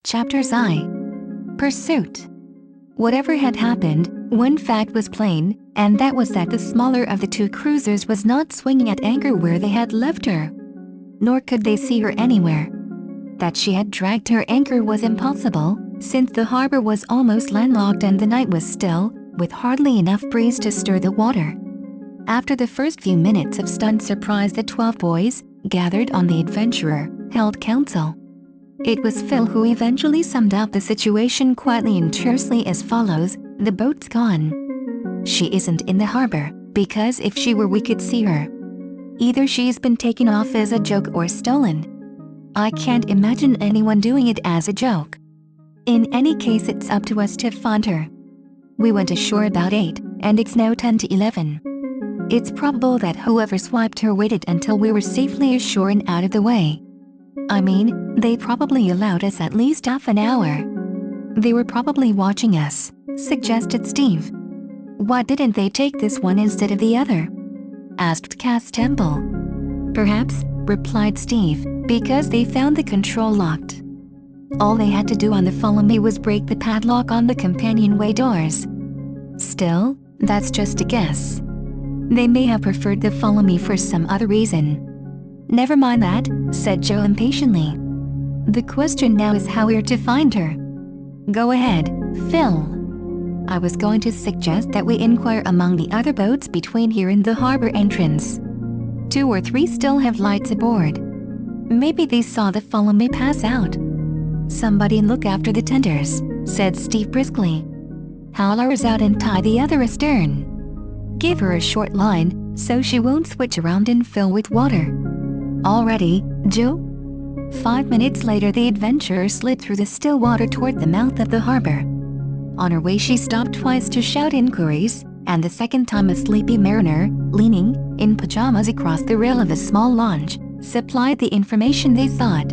Chapters I. Pursuit. Whatever had happened, one fact was plain, and that was that the smaller of the two cruisers was not swinging at anchor where they had left her. Nor could they see her anywhere. That she had dragged her anchor was impossible, since the harbor was almost landlocked and the night was still, with hardly enough breeze to stir the water. After the first few minutes of stunned surprise, the 12 boys, gathered on the Adventurer, held council. It was Phil who eventually summed up the situation quietly and tersely as follows: "The boat's gone. She isn't in the harbor, because if she were we could see her. Either she's been taken off as a joke or stolen. I can't imagine anyone doing it as a joke. In any case, it's up to us to find her. We went ashore about 8, and it's now 10 to 11. It's probable that whoever swiped her waited until we were safely ashore and out of the way. I mean, they probably allowed us at least half an hour. They were probably watching us," suggested Steve. "Why didn't they take this one instead of the other?" asked Cass Temple. "Perhaps," replied Steve, "because they found the control locked. All they had to do on the Follow Me was break the padlock on the companionway doors. Still, that's just a guess. They may have preferred the Follow Me for some other reason." "Never mind that," said Joe impatiently. "The question now is how we're to find her." "Go ahead, Phil." "I was going to suggest that we inquire among the other boats between here and the harbor entrance. 2 or 3 still have lights aboard. Maybe they saw the Follow Me pass out." "Somebody look after the tenders," said Steve briskly. "Haul ours out and tie the other astern. Give her a short line, so she won't switch around and fill with water." "All ready, Joe?" 5 minutes later, the Adventurer slid through the still water toward the mouth of the harbor. On her way, she stopped twice to shout inquiries, and the second time a sleepy mariner, leaning, in pajamas across the rail of a small launch, supplied the information they sought.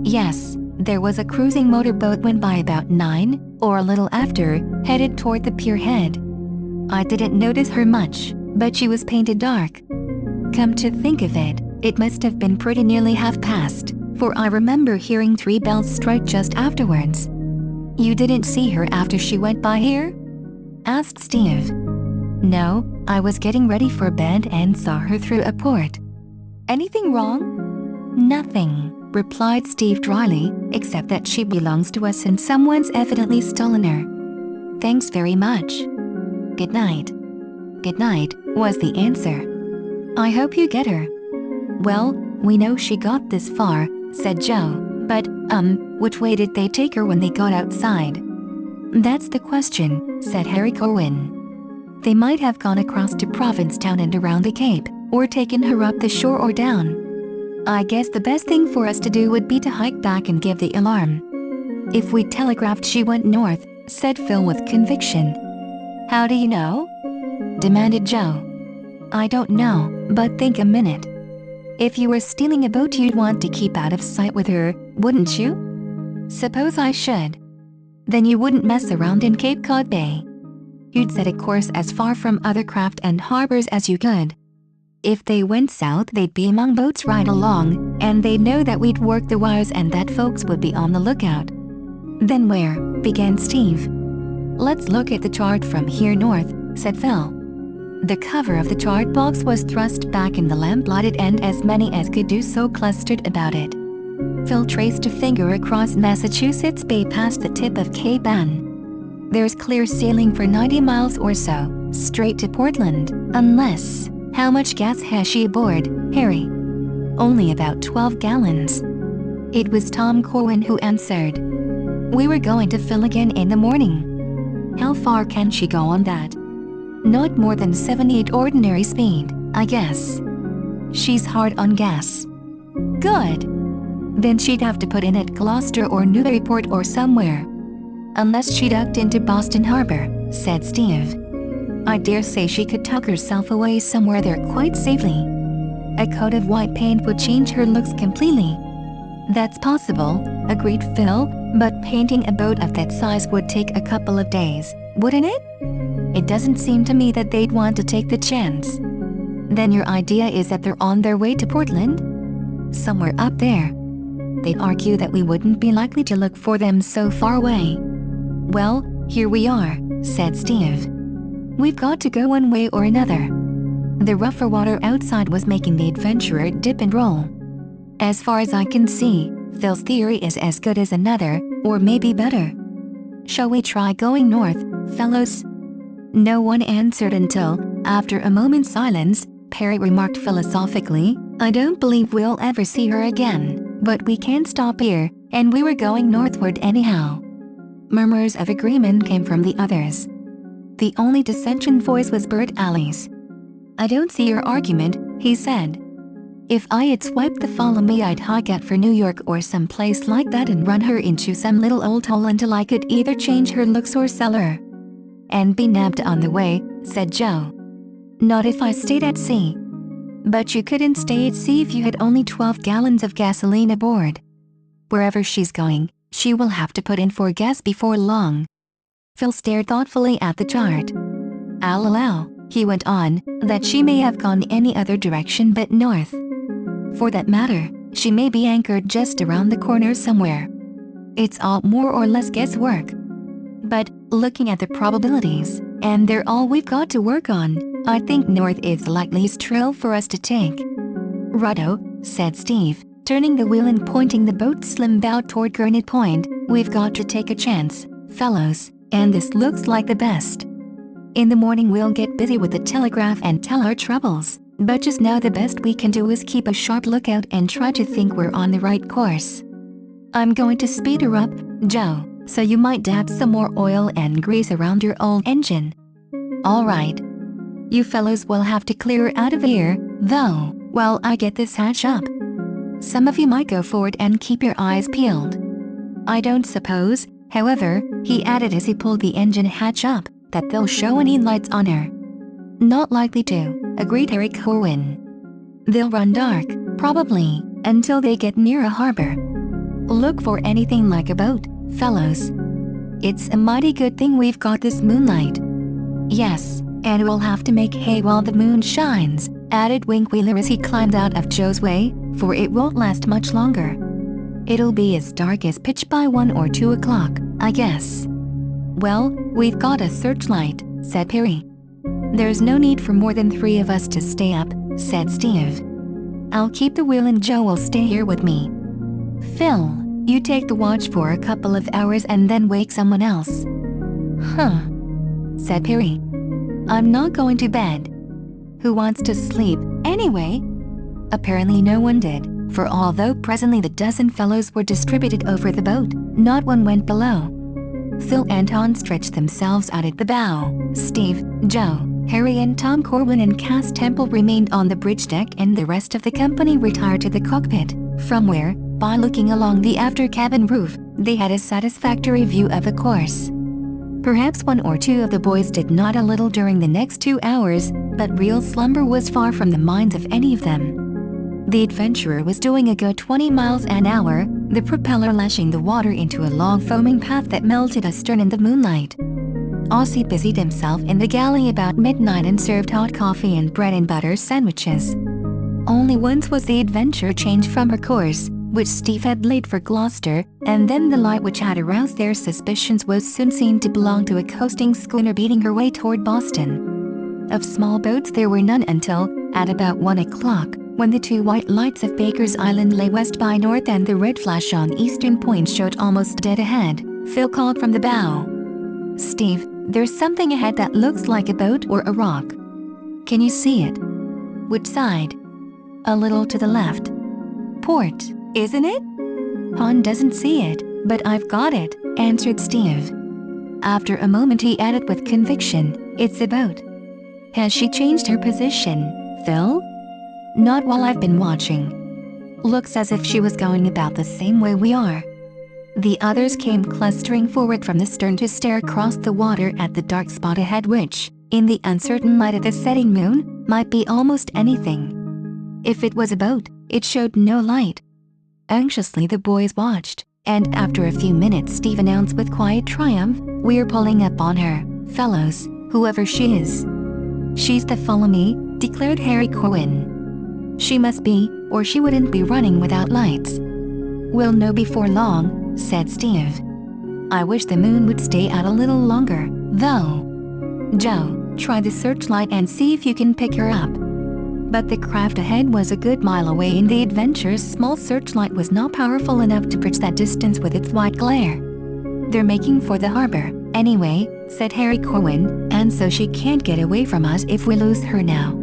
Yes, there was a cruising motorboat went by about 9, or a little after, headed toward the pier head. I didn't notice her much, but she was painted dark. Come to think of it, it must have been pretty nearly past, for I remember hearing 3 bells strike just afterwards." "You didn't see her after she went by here?" asked Steve. "No, I was getting ready for bed and saw her through a port." "Anything wrong?" "Nothing," replied Steve dryly, "except that she belongs to us and someone's evidently stolen her." "Thanks very much." "Good night." "Good night," was the answer. "I hope you get her." "Well, we know she got this far," said Joe, "but, which way did they take her when they got outside?" "That's the question," said Harry Corwin. "They might have gone across to Provincetown and around the Cape, or taken her up the shore or down. I guess the best thing for us to do would be to hike back and give the alarm." "If we telegraphed she went north," said Phil with conviction. "How do you know?" demanded Joe. "I don't know, but think a minute. If you were stealing a boat, you'd want to keep out of sight with her, wouldn't you? Suppose I should. Then you wouldn't mess around in Cape Cod Bay. You'd set a course as far from other craft and harbors as you could. If they went south, they'd be among boats right along, and they'd know that we'd work the wires and that folks would be on the lookout." "Then where?" began Steve. "Let's look at the chart from here north," said Phil. The cover of the chart box was thrust back in the lamp-lighted end, as many as could do so clustered about it. Phil traced a finger across Massachusetts Bay past the tip of Cape Ann. "There's clear sailing for 90 miles or so, straight to Portland, unless—" "How much gas has she aboard, Harry?" "Only about 12 gallons. It was Tom Corwin who answered. "We were going to fill again in the morning." "How far can she go on that?" "Not more than 78 ordinary speed, I guess." "She's hard on gas." "Good. Then she'd have to put in at Gloucester or Newburyport or somewhere." "Unless she ducked into Boston Harbor," said Steve. "I dare say she could tuck herself away somewhere there quite safely. A coat of white paint would change her looks completely." "That's possible," agreed Phil, "but painting a boat of that size would take a couple of days, wouldn't it? It doesn't seem to me that they'd want to take the chance." "Then your idea is that they're on their way to Portland?" "Somewhere up there." they'd argue that we wouldn't be likely to look for them so far away. "Well, here we are," said Steve. "We've got to go one way or another." The rougher water outside was making the adventurer dip and roll. "As far as I can see, Phil's theory is as good as another, or maybe better. Shall we try going north, fellows?" No one answered until, after a moment's silence, Perry remarked philosophically, "I don't believe we'll ever see her again, but we can't stop here, and we were going northward anyhow." Murmurs of agreement came from the others. The only dissentient voice was Bert Alley's. "I don't see your argument," he said. "If I had swiped the follow me, I'd hike out for New York or some place like that and run her into some little old hole until I could either change her looks or sell her." "And be nabbed on the way," said Joe. "Not if I stayed at sea." "But you couldn't stay at sea if you had only 12 gallons of gasoline aboard. Wherever she's going, she will have to put in for gas before long." Phil stared thoughtfully at the chart. "I'll allow," he went on, "that she may have gone any other direction but north. For that matter, she may be anchored just around the corner somewhere. It's all more or less guesswork. But, looking at the probabilities, and they're all we've got to work on, I think north is the likeliest trail for us to take." "Righto," said Steve, turning the wheel and pointing the boat's slim bow toward Gurney Point. "We've got to take a chance, fellows, and this looks like the best. In the morning we'll get busy with the telegraph and tell our troubles, but just now the best we can do is keep a sharp lookout and try to think we're on the right course. I'm going to speed her up, Joe, so you might dab some more oil and grease around your old engine." "All right. You fellows will have to clear out of here, though, while I get this hatch up. Some of you might go forward and keep your eyes peeled. I don't suppose, however," he added as he pulled the engine hatch up, "that they'll show any lights on her." "Not likely to," agreed Harry Cohen. "They'll run dark, probably, until they get near a harbor. Look for anything like a boat, fellows. It's a mighty good thing we've got this moonlight." "Yes, and we'll have to make hay while the moon shines," added Wink Wheeler as he climbed out of Joe's way, "for it won't last much longer. It'll be as dark as pitch by 1 or 2 o'clock, I guess." "Well, we've got a searchlight," said Perry. "There's no need for more than 3 of us to stay up," said Steve. "I'll keep the wheel and Joe will stay here with me. Phil, you take the watch for a couple of hours and then wake someone else." "Huh," said Perry. "I'm not going to bed. Who wants to sleep, anyway?" Apparently no one did, for although presently the dozen fellows were distributed over the boat, not one went below. Phil and Tom stretched themselves out at the bow. Steve, Joe, Harry and Tom Corwin and Cass Temple remained on the bridge deck, and the rest of the company retired to the cockpit, from where, by looking along the after cabin roof, they had a satisfactory view of the course. Perhaps 1 or 2 of the boys did nod a little during the next 2 hours, but real slumber was far from the minds of any of them. The adventurer was doing a good 20 miles an hour, the propeller lashing the water into a long foaming path that melted astern in the moonlight. Aussie busied himself in the galley about midnight and served hot coffee and bread and butter sandwiches. Only once was the Adventure changed from her course, which Steve had laid for Gloucester, and then the light which had aroused their suspicions was soon seen to belong to a coasting schooner beating her way toward Boston. Of small boats there were none until, at about 1 o'clock, when the 2 white lights of Baker's Island lay west by north and the red flash on Eastern Point showed almost dead ahead, Phil called from the bow. "Steve, there's something ahead that looks like a boat or a rock." "Can you see it?" "Which side?" "A little to the left." "Port, isn't it?" "Han doesn't see it, but I've got it," answered Steve. After a moment he added with conviction, "It's a boat." "Has she changed her position, Phil?" "Not while I've been watching. Looks as if she was going about the same way we are." The others came clustering forward from the stern to stare across the water at the dark spot ahead which, in the uncertain light of the setting moon, might be almost anything. If it was a boat, it showed no light. Anxiously the boys watched, and after a few minutes Steve announced with quiet triumph, "We're pulling up on her, fellows, whoever she is." "She's the follow me," declared Harry Cohen. "She must be, or she wouldn't be running without lights." "We'll know before long," said Steve. "I wish the moon would stay out a little longer, though. Joe, try the searchlight and see if you can pick her up." But the craft ahead was a good mile away and the Adventure's small searchlight was not powerful enough to bridge that distance with its white glare. "They're making for the harbor, anyway," said Harry Corwin, "and so she can't get away from us if we lose her now."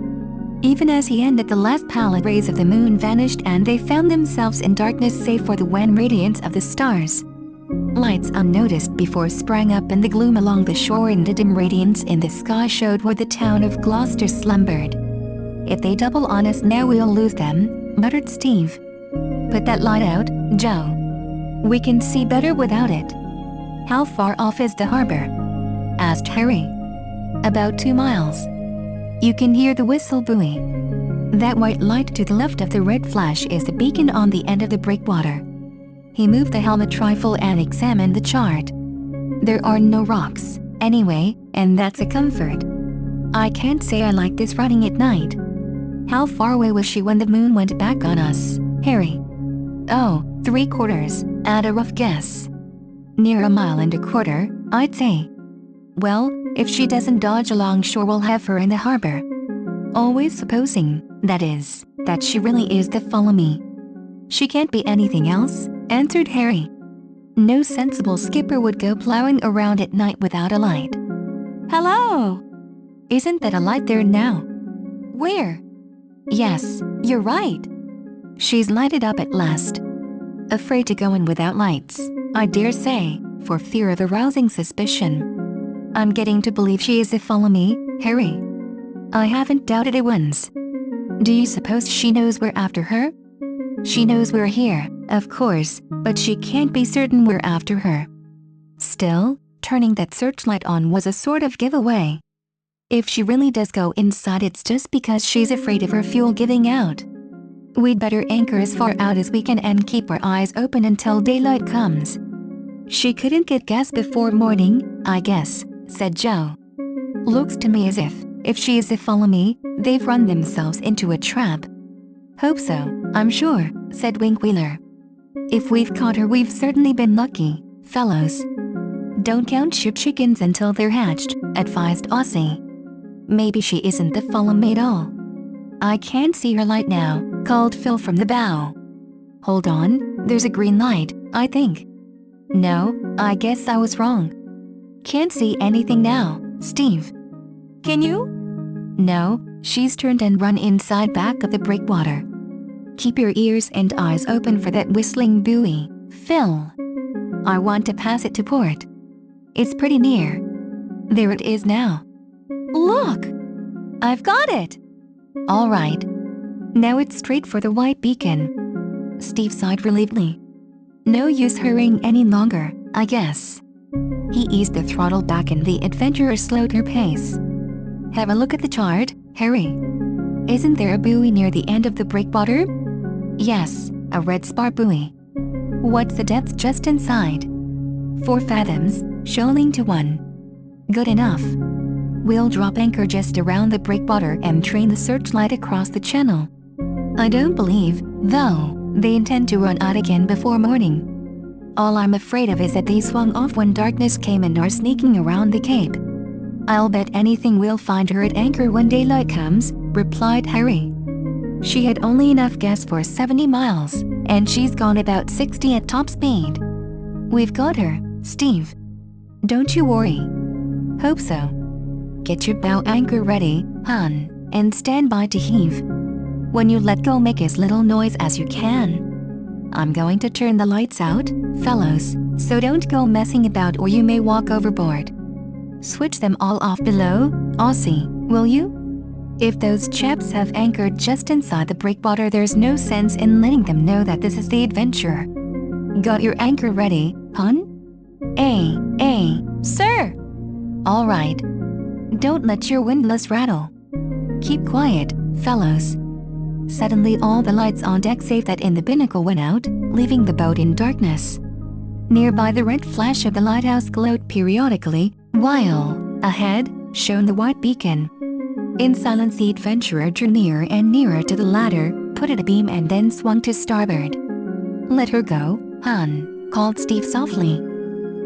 Even as he ended, the last pallid rays of the moon vanished and they found themselves in darkness save for the wan radiance of the stars. Lights unnoticed before sprang up in the gloom along the shore, and a dim radiance in the sky showed where the town of Gloucester slumbered. "If they double on us now, we'll lose them," muttered Steve. "Put that light out, Joe. We can see better without it." "How far off is the harbor?" asked Harry. "About 2 miles. You can hear the whistle buoy. That white light to the left of the red flash is the beacon on the end of the breakwater." He moved the helm a trifle and examined the chart. "There are no rocks, anyway, and that's a comfort. I can't say I like this riding at night." "How far away was she when the moon went back on us, Harry?" "Oh, 3/4, at a rough guess. Near 1.25 miles, I'd say." "Well, if she doesn't dodge along shore, we'll have her in the harbor. Always supposing, that is, that she really is the Follow Me." "She can't be anything else," answered Harry. "No sensible skipper would go plowing around at night without a light." "Hello! Isn't that a light there now?" "Where?" "Yes, you're right. She's lighted up at last. Afraid to go in without lights, I dare say, for fear of arousing suspicion. I'm getting to believe she is a Follow Me, Harry. I haven't doubted it once." "Do you suppose she knows we're after her?" "She knows we're here, of course, but she can't be certain we're after her. Still, turning that searchlight on was a sort of giveaway. If she really does go inside, it's just because she's afraid of her fuel giving out. We'd better anchor as far out as we can and keep our eyes open until daylight comes." "She couldn't get gas before morning, I guess," said Joe. "Looks to me as if she is a Follow Me, they've run themselves into a trap." "Hope so, I'm sure," said Winkwheeler. "If we've caught her, we've certainly been lucky, fellows." "Don't count your chickens until they're hatched," advised Aussie. "Maybe she isn't the Follow Me at all." "I can't see her light now," called Phil from the bow. "Hold on, there's a green light, I think." "No, I guess I was wrong." "Can't see anything now, Steve." "Can you?" "No, she's turned and run inside back of the breakwater. Keep your ears and eyes open for that whistling buoy, Phil. I want to pass it to port. It's pretty near. There it is now." "Look! I've got it!" "All right. Now it's straight for the white beacon." Steve sighed relievedly. "No use hurrying any longer, I guess." He eased the throttle back and the Adventurer slowed her pace. "Have a look at the chart, Harry. Isn't there a buoy near the end of the breakwater?" "Yes, a red spar buoy." "What's the depth just inside?" 4 fathoms, shoaling to 1. "Good enough. We'll drop anchor just around the breakwater and train the searchlight across the channel. I don't believe, though, they intend to run out again before morning. All I'm afraid of is that they swung off when darkness came and are sneaking around the cape." "I'll bet anything we'll find her at anchor when daylight comes," replied Harry. "She had only enough gas for 70 miles, and she's gone about 60 at top speed. We've got her, Steve. Don't you worry." "Hope so. Get your bow anchor ready, hon, and stand by to heave. When you let go, make as little noise as you can. I'm going to turn the lights out, fellows, so don't go messing about or you may walk overboard. Switch them all off below, Aussie, will you? If those chaps have anchored just inside the breakwater, there's no sense in letting them know that this is the Adventurer. Got your anchor ready, hon?" Aye, sir." "All right. Don't let your windlass rattle. Keep quiet, fellows." Suddenly all the lights on deck save that in the binnacle went out, leaving the boat in darkness. Nearby the red flash of the lighthouse glowed periodically, while, ahead, shone the white beacon. In silence the Adventurer drew nearer and nearer to the ladder, put it abeam and then swung to starboard. "Let her go, Han," called Steve softly.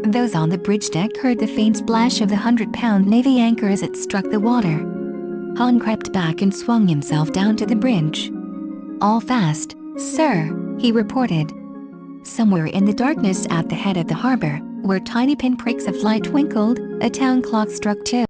Those on the bridge deck heard the faint splash of the 100-pound Navy anchor as it struck the water. Han crept back and swung himself down to the bridge. "All fast, sir," he reported. Somewhere in the darkness at the head of the harbor, where tiny pinpricks of light twinkled, a town clock struck 2.